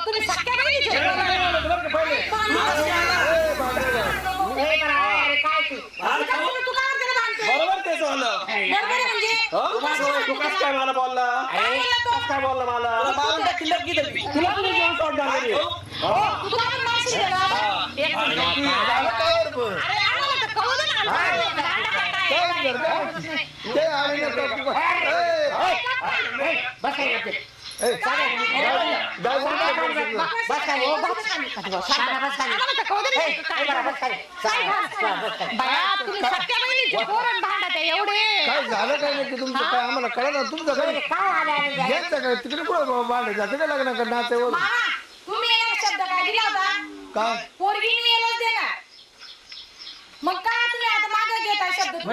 तुम्ही सख्या बहिणीचे पहिले हे बरं, अरे काय तू तू काय करते रे भांडते? बरोबर तेच झालं बरोबर आहे म्हणजे तू कस काय मला बोलला कस काय बोलला मला तुला तुझे जेवण सोडणार नाही. तू काय मारशील त्याला? एक मिनिट. अरे आम्हाला तर कळू दे ना, बस काय करते? बाया, तुम्ही सख्या बहिणीचे पोरं भांडत आहे एवढे. काय झालं काय नाही तुमचं काय आम्हाला कळलं ना तुमचं काय काय आलं यांचं काय तिकडे कुठं भांडे जाते का लग्न करणार नातेवर मामा, तुम्ही एक शब्द काय दिला होता? काय पोरगी मी येलच देणार. मग काय तुम्ही आता मागे घेता शब्द?